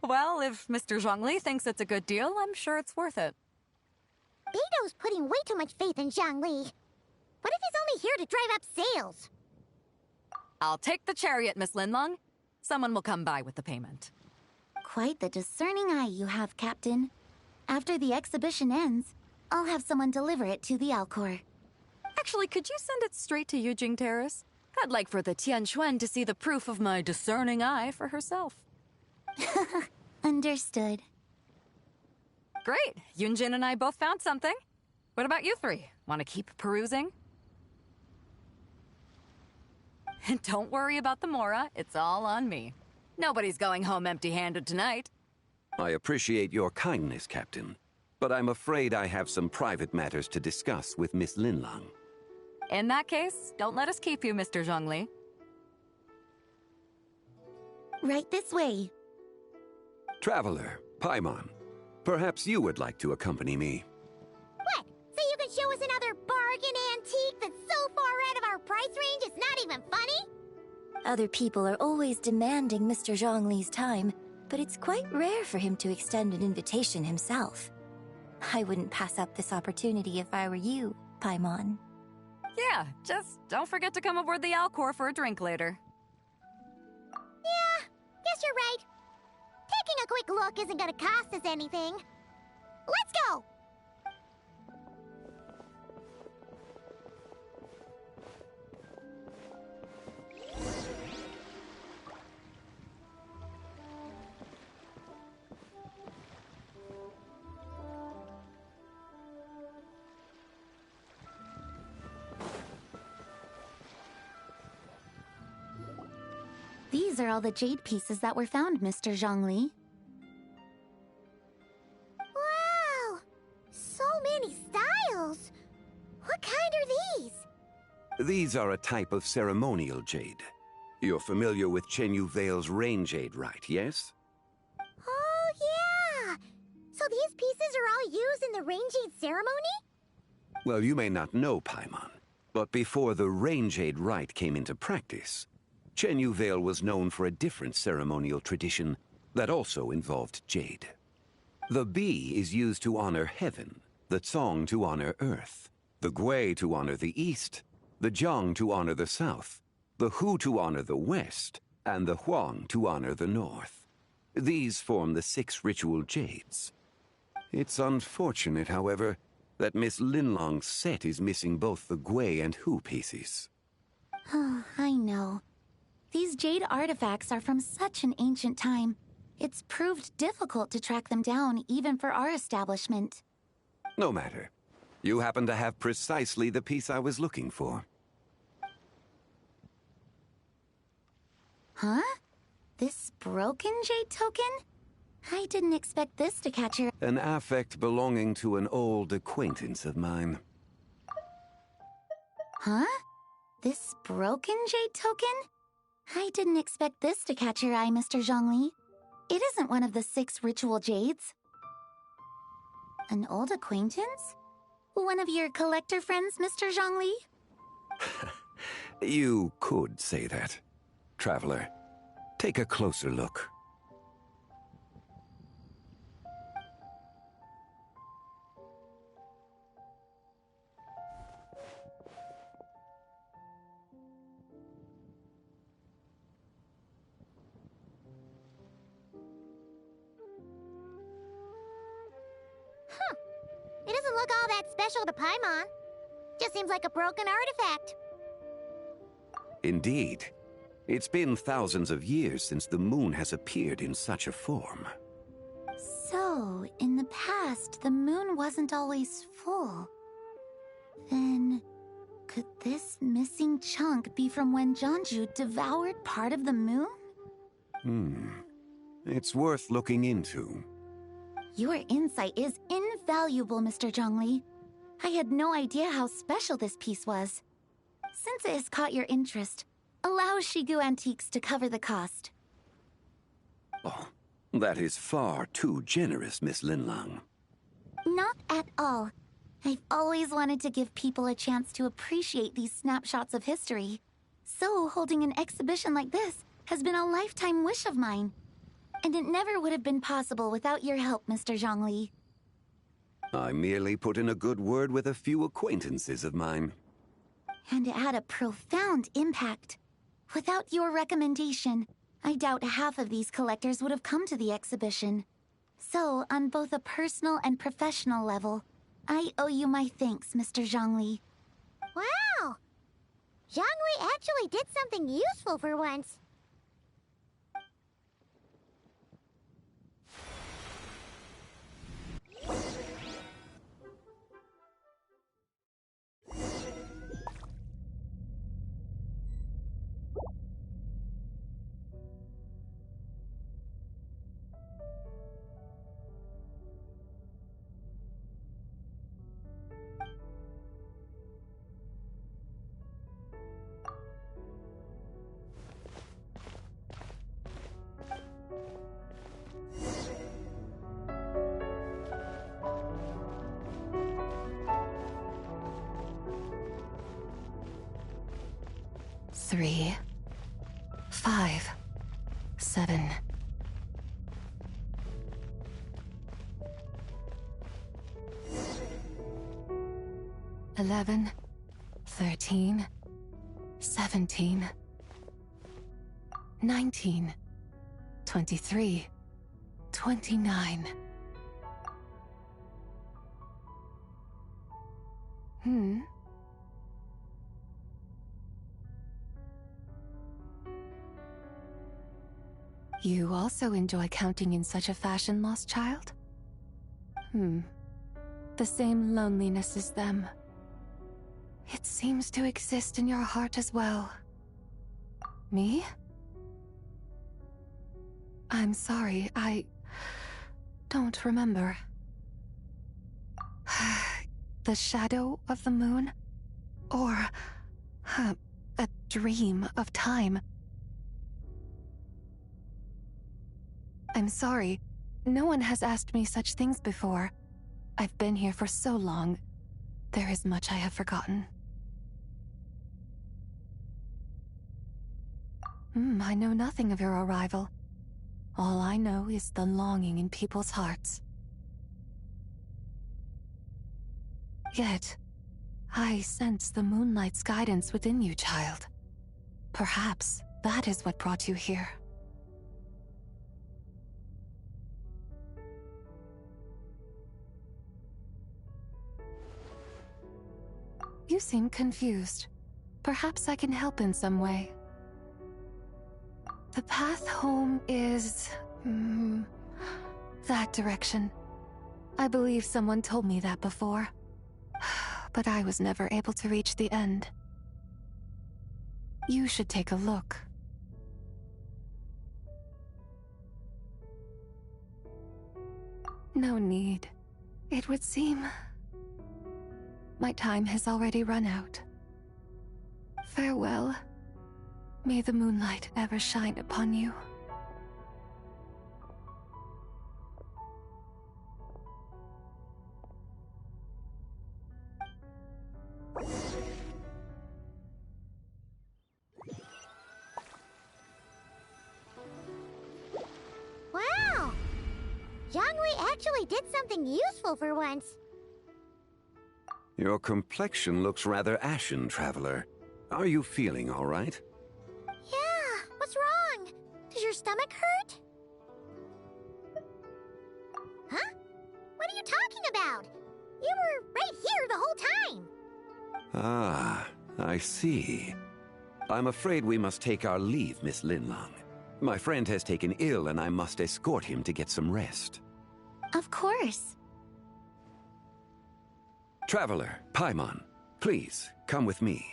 Well, if Mr. Zhongli thinks it's a good deal, I'm sure it's worth it. Beidou's putting way too much faith in Zhongli. What if he's only here to drive up sales? I'll take the chariot, Miss Linlong. Someone will come by with the payment. Quite the discerning eye you have, Captain. After the exhibition ends, I'll have someone deliver it to the Alcor. Actually, could you send it straight to Yujing Terrace? I'd like for the Tianquan to see the proof of my discerning eye for herself. Understood. Great. Yunjin and I both found something. What about you three? Want to keep perusing? And don't worry about the mora. It's all on me. Nobody's going home empty-handed tonight. I appreciate your kindness, Captain, but I'm afraid I have some private matters to discuss with Miss Linlong. In that case, don't let us keep you, Mr. Zhongli. Right this way. Traveler, Paimon, perhaps you would like to accompany me. What? So you can show us another bargain antique that's so far out of our price range it's not even funny? Other people are always demanding Mr. Zhongli's time, but it's quite rare for him to extend an invitation himself. I wouldn't pass up this opportunity if I were you, Paimon. Yeah, just don't forget to come aboard the Alcor for a drink later. Yeah, guess you're right. Taking a quick look isn't gonna cost us anything. Let's go! These are all the jade pieces that were found, Mr. Zhongli. Wow! So many styles! What kind are these? These are a type of ceremonial jade. You're familiar with Chenyu Vale's rain jade, right, yes? Oh, yeah! So these pieces are all used in the rain jade ceremony? Well, you may not know, Paimon, but before the rain jade rite came into practice, Chenyu Vale was known for a different ceremonial tradition that also involved jade. The bee is used to honor heaven, the Tsong to honor earth, the Gui to honor the east, the Jiang to honor the south, the Hu to honor the west, and the Huang to honor the north. These form the 6 ritual jades. It's unfortunate, however, that Miss Linlong's set is missing both the Gui and Hu pieces. Oh, I know. These jade artifacts are from such an ancient time. It's proved difficult to track them down, even for our establishment. No matter. You happen to have precisely the piece I was looking for. Huh? This broken jade token? I didn't expect this to catch your... An affect belonging to an old acquaintance of mine. Huh? This broken jade token? I didn't expect this to catch your eye, Mr. Zhongli. It isn't one of the 6 ritual jades. An old acquaintance? One of your collector friends, Mr. Zhongli? You could say that. Traveler, take a closer look. It doesn't look all that special to Paimon. Just seems like a broken artifact. Indeed. It's been thousands of years since the moon has appeared in such a form. So, in the past, the moon wasn't always full. Then, could this missing chunk be from when Jeonju devoured part of the moon? It's worth looking into. Your insight is invaluable, Mr. Zhongli. I had no idea how special this piece was. Since it has caught your interest, allow Shigu Antiques to cover the cost. Oh, that is far too generous, Miss Linlang. Not at all. I've always wanted to give people a chance to appreciate these snapshots of history. So holding an exhibition like this has been a lifetime wish of mine. And it never would have been possible without your help, Mr. Zhongli. I merely put in a good word with a few acquaintances of mine. And it had a profound impact. Without your recommendation, I doubt half of these collectors would have come to the exhibition. So, on both a personal and professional level, I owe you my thanks, Mr. Zhongli. Wow! Zhongli actually did something useful for once. Three, 5, 7. $11, 13, 17, 19, 23, 29. You also enjoy counting in such a fashion, lost child? The same loneliness as them. It seems to exist in your heart as well. Me? I'm sorry, I don't remember. The shadow of the moon? Or a dream of time? I'm sorry. No one has asked me such things before. I've been here for so long. There is much I have forgotten. I know nothing of your arrival. All I know is the longing in people's hearts. Yet, I sense the moonlight's guidance within you, child. Perhaps that is what brought you here. You seem confused. Perhaps I can help in some way. The path home is... that direction. I believe someone told me that before. But I was never able to reach the end. You should take a look. No need. It would seem my time has already run out. Farewell. May the moonlight ever shine upon you. Wow! Jiangwei actually did something useful for once. Your complexion looks rather ashen, Traveler. Are you feeling all right? Yeah, what's wrong? Does your stomach hurt? Huh? What are you talking about? You were right here the whole time. Ah, I see. I'm afraid we must take our leave, Miss Linlang. My friend has taken ill and I must escort him to get some rest. Of course. Traveler, Paimon, please, come with me.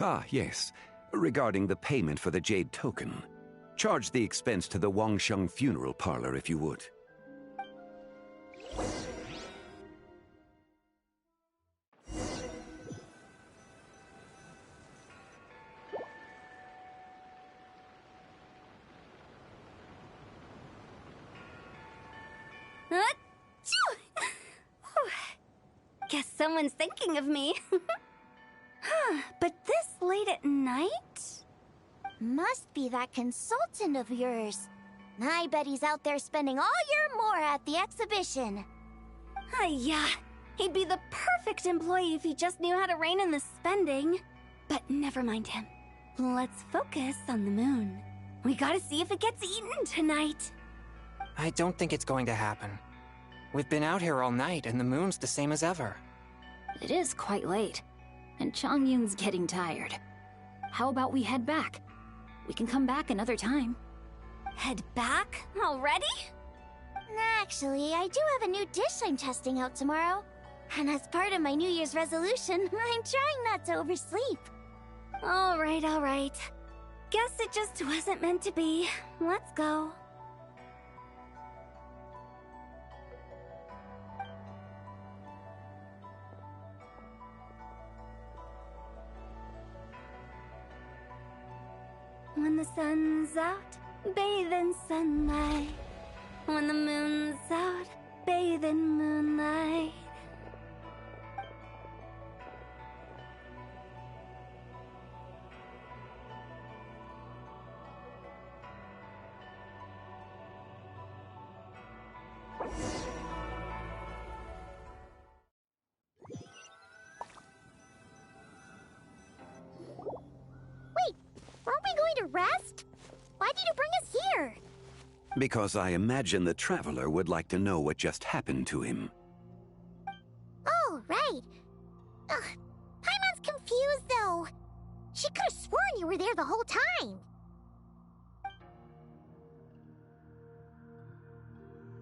Ah, yes. Regarding the payment for the Jade Token. Charge the expense to the Wangsheng Funeral Parlor if you would. Guess someone's thinking of me. But this late at night? Must be that consultant of yours. I bet he's out there spending all year more at the exhibition. Yeah, he'd be the perfect employee if he just knew how to rein in the spending. But never mind him. Let's focus on the moon. We gotta see if it gets eaten tonight. I don't think it's going to happen. We've been out here all night, and the moon's the same as ever. It is quite late, and Chongyun's getting tired. How about we head back? We can come back another time. Head back? Already? Actually, I do have a new dish I'm testing out tomorrow. And as part of my New Year's resolution, I'm trying not to oversleep. Alright, alright. Guess it just wasn't meant to be. Let's go. When the sun's out, bathe in sunlight. When the moon's out, bathe in moonlight. Wait, weren't we going to rest? Why did you bring us here? Because I imagine the Traveler would like to know what just happened to him. Oh, right. Ugh, Paimon's confused, though. She could have sworn you were there the whole time.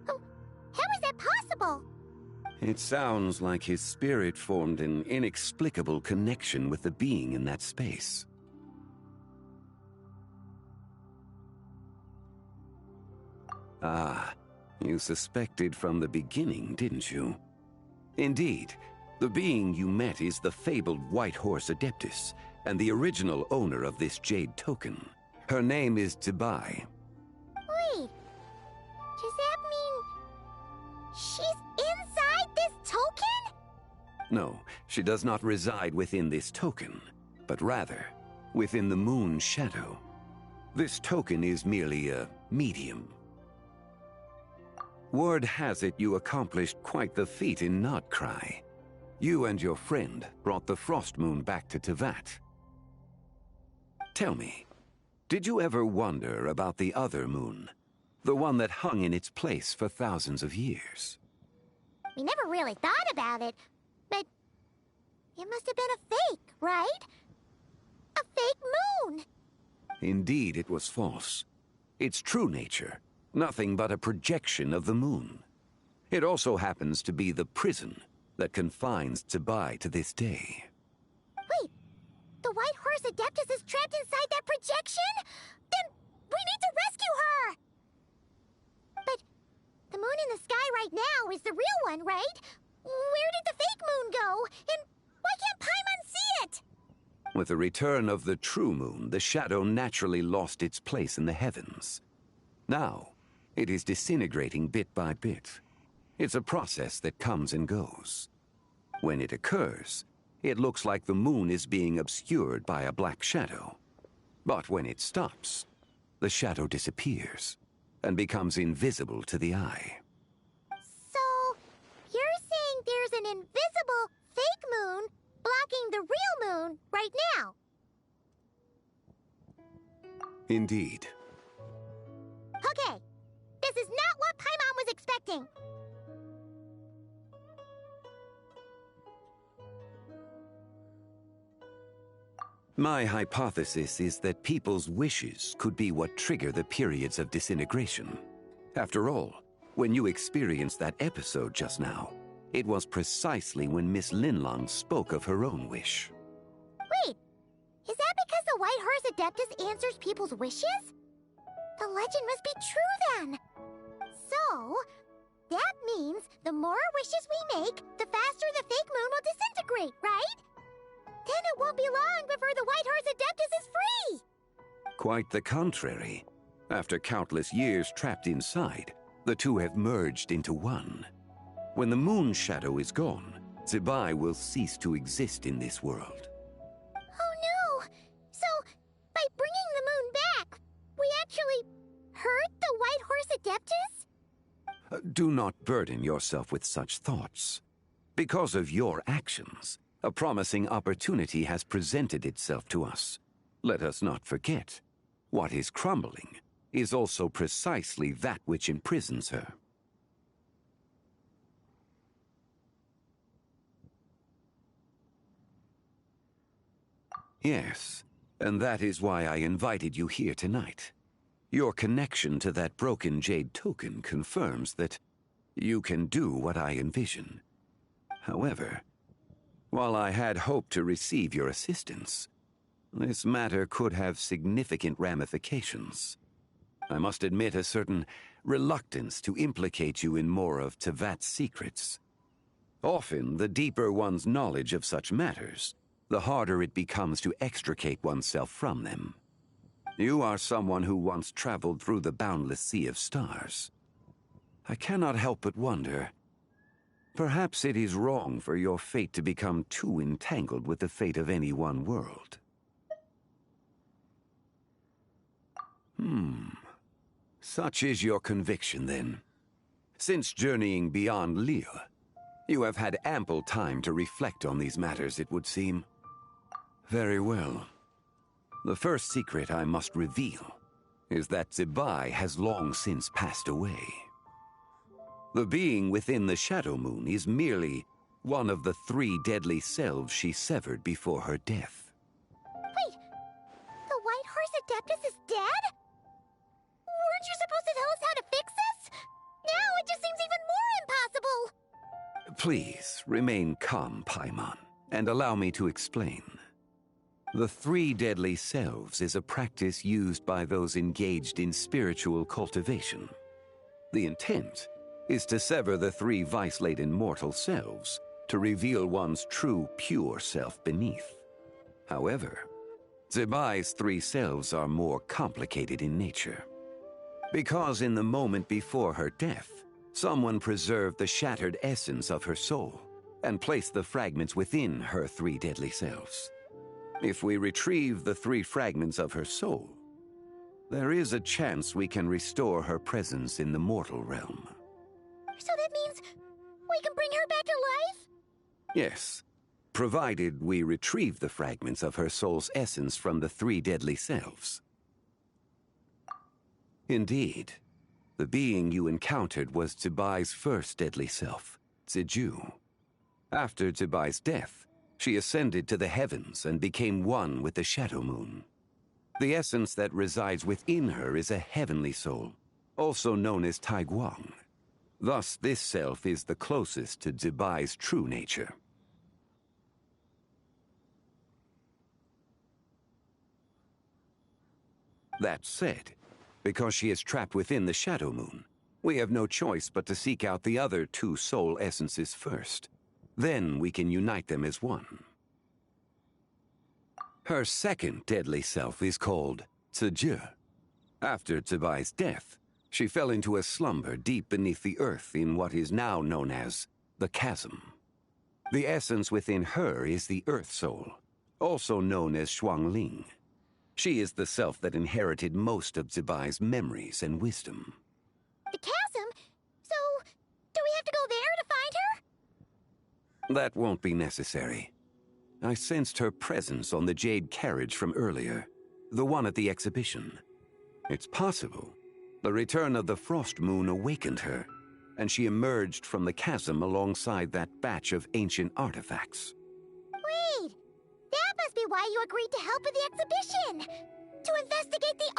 How is that possible? It sounds like his spirit formed an inexplicable connection with the being in that space. Ah, you suspected from the beginning, didn't you? Indeed, the being you met is the fabled White Horse Adeptus, and the original owner of this Jade Token. Her name is Tibai. Wait, does that mean she's inside this token? No, she does not reside within this token, but rather within the moon's shadow. This token is merely a medium. Word has it you accomplished quite the feat in Nodcry. You and your friend brought the Frost Moon back to Tevat. Tell me, did you ever wonder about the other moon? The one that hung in its place for thousands of years? We never really thought about it, but it must have been a fake, right? A fake moon! Indeed, it was false. Its true nature, nothing but a projection of the moon. It also happens to be the prison that confines Tibai to this day. Wait, the White Horse Adeptus is trapped inside that projection? Then we need to rescue her! But right now is the real one, right? Where did the fake moon go? And why can't Paimon see it? With the return of the true moon, the shadow naturally lost its place in the heavens. Now, it is disintegrating bit by bit. It's a process that comes and goes. When it occurs, it looks like the moon is being obscured by a black shadow. But when it stops, the shadow disappears and becomes invisible to the eye. So, you're saying there's an invisible fake moon blocking the real moon right now? Indeed. Okay, this is not what Paimon was expecting. My hypothesis is that people's wishes could be what trigger the periods of disintegration. After all, when you experienced that episode just now, it was precisely when Miss Linlong spoke of her own wish. Wait, is that because the White Horse Adeptus answers people's wishes? The legend must be true then. So, that means the more wishes we make, the faster the fake moon will disintegrate, right? Then it won't be long before the White Horse Adeptus is free! Quite the contrary. After countless years trapped inside, the two have merged into one. When the moon shadow is gone, Zibai will cease to exist in this world. Oh no! So, by bringing the moon back, we actually hurt the White Horse Adeptus? Do not burden yourself with such thoughts. Because of your actions, a promising opportunity has presented itself to us. Let us not forget, what is crumbling is also precisely that which imprisons her. Yes, and that is why I invited you here tonight. Your connection to that broken jade token confirms that you can do what I envision. However, while I had hoped to receive your assistance, this matter could have significant ramifications. I must admit a certain reluctance to implicate you in more of Tevat's secrets. Often, the deeper one's knowledge of such matters, the harder it becomes to extricate oneself from them. You are someone who once traveled through the boundless sea of stars. I cannot help but wonder, perhaps it is wrong for your fate to become too entangled with the fate of any one world. Such is your conviction, then. Since journeying beyond Liyue, you have had ample time to reflect on these matters, it would seem. Very well. The first secret I must reveal is that Zibai has long since passed away. The being within the Shadow Moon is merely one of the 3 deadly selves she severed before her death. Wait, the White Horse Adeptus is dead? Weren't you supposed to tell us how to fix this? Now it just seems even more impossible! Please, remain calm, Paimon, and allow me to explain. The 3 deadly selves is a practice used by those engaged in spiritual cultivation. The intent is to sever the 3 vice-laden mortal selves to reveal one's true, pure self beneath. However, Zibai's 3 selves are more complicated in nature. Because in the moment before her death, someone preserved the shattered essence of her soul and placed the fragments within her 3 deadly selves. If we retrieve the 3 fragments of her soul, there is a chance we can restore her presence in the mortal realm. So that means we can bring her back to life? Yes, provided we retrieve the fragments of her soul's essence from the 3 deadly selves. Indeed, the being you encountered was Zibai's first deadly self, Ziju. After Zibai's death, she ascended to the heavens and became one with the Shadow Moon. The essence that resides within her is a heavenly soul, also known as Taiguang. Thus, this self is the closest to Zibai's true nature. That said, because she is trapped within the Shadow Moon, We have no choice but to seek out the other two soul essences first. Then we can unite them as one. Her second deadly self is called Tzu. After Zibai's death, she fell into a slumber deep beneath the earth in what is now known as the Chasm. The essence within her is the Earth Soul, also known as Xuangling. She is the self that inherited most of Zibai's memories and wisdom. The chasm? So, do we have to go there to find her? That won't be necessary. I sensed her presence on the jade carriage from earlier, the one at the exhibition. It's possible the return of the Frost Moon awakened her, and she emerged from the chasm alongside that batch of ancient artifacts. Wait! That must be why you agreed to help with the exhibition! To investigate the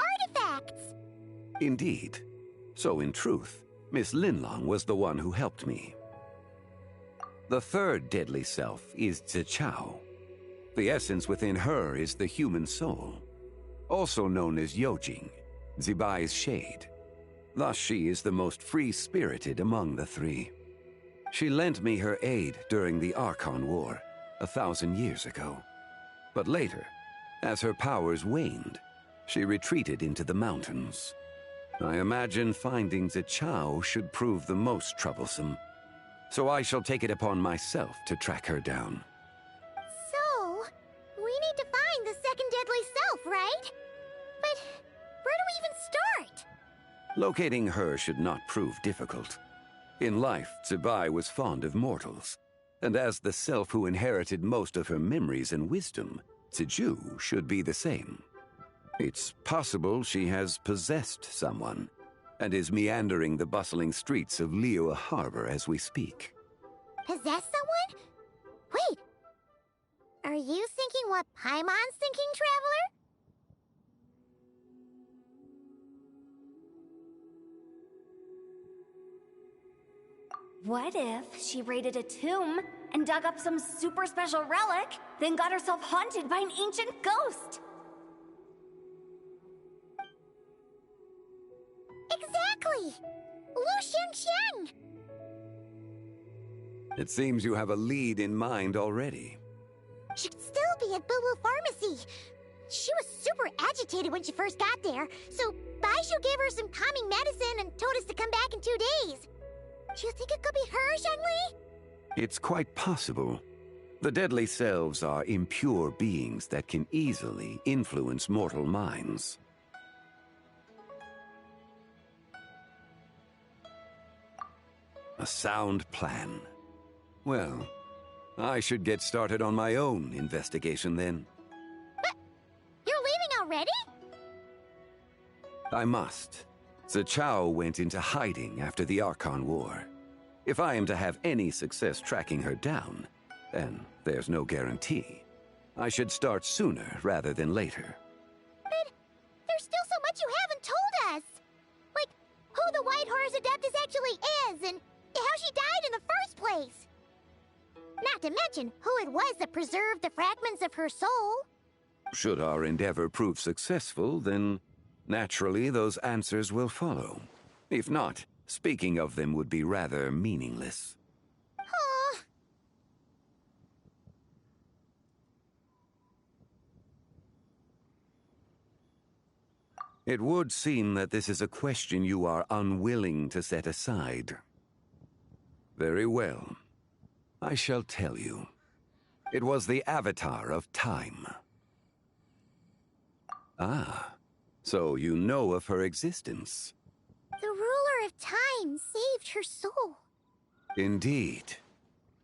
artifacts! Indeed. So in truth, Miss Linlong was the one who helped me. The third deadly self is Zichao. The essence within her is the human soul, also known as Yojing, Zibai's shade. Thus she is the most free-spirited among the three. She lent me her aid during the Archon War 1,000 years ago. But later, as her powers waned, she retreated into the mountains. I imagine finding Zichao should prove the most troublesome, so I shall take it upon myself to track her down. So, we need to find the second deadly self, right? But where do we even start? Locating her should not prove difficult. In life, Zibai was fond of mortals, and as the self who inherited most of her memories and wisdom, Tzu should be the same. It's possible she has possessed someone, and is meandering the bustling streets of Liyue Harbor as we speak. Possess someone? Wait! Are you thinking what Paimon's thinking, Traveler? What if she raided a tomb and dug up some super special relic, then got herself haunted by an ancient ghost? Exactly! Lu Xiangxiang! It seems you have a lead in mind already. She'd still be at Boo Boo Pharmacy. She was super agitated when she first got there, so Baishu gave her some calming medicine and told us to come back in 2 days. Do you think it could be her, Zhengli? It's quite possible. The deadly selves are impure beings that can easily influence mortal minds. A sound plan. Well, I should get started on my own investigation then. But you're leaving already? I must. Zichao went into hiding after the Archon War. If I am to have any success tracking her down, and there's no guarantee, I should start sooner rather than later. But there's still so much you haven't told us! Like, who the White Horse Adeptus actually is, and how she died in the first place! Not to mention who it was that preserved the fragments of her soul. Should our endeavor prove successful, then naturally those answers will follow. If not, speaking of them would be rather meaningless. Aw. It would seem that this is a question you are unwilling to set aside. Very well. I shall tell you. It was the Avatar of Time. Ah, so you know of her existence. The ruler of time saved her soul. Indeed.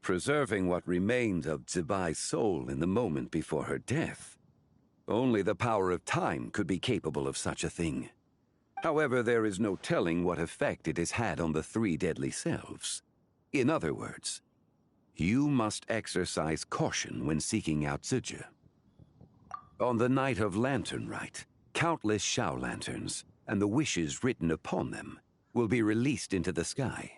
Preserving what remained of Zibai's soul in the moment before her death. Only the power of time could be capable of such a thing. However, there is no telling what effect it has had on the three deadly selves. In other words, you must exercise caution when seeking out Ziji. On the night of Lantern Rite, countless Shao lanterns, and the wishes written upon them, will be released into the sky.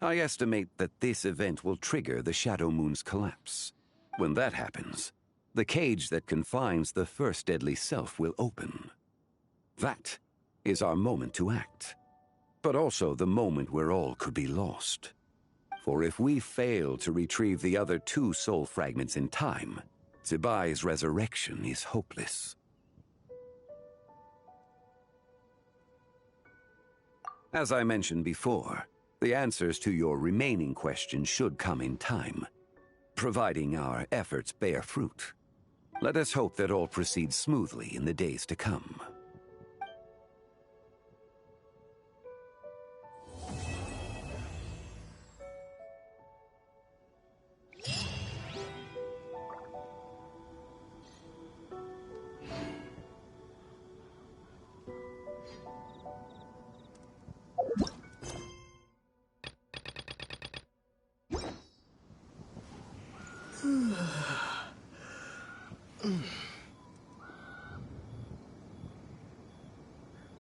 I estimate that this event will trigger the Shadow Moon's collapse. When that happens, the cage that confines the first deadly self will open. That is our moment to act. but also the moment where all could be lost. For if we fail to retrieve the other 2 soul fragments in time, Zibai's resurrection is hopeless. As I mentioned before, the answers to your remaining questions should come in time, providing our efforts bear fruit. Let us hope that all proceeds smoothly in the days to come.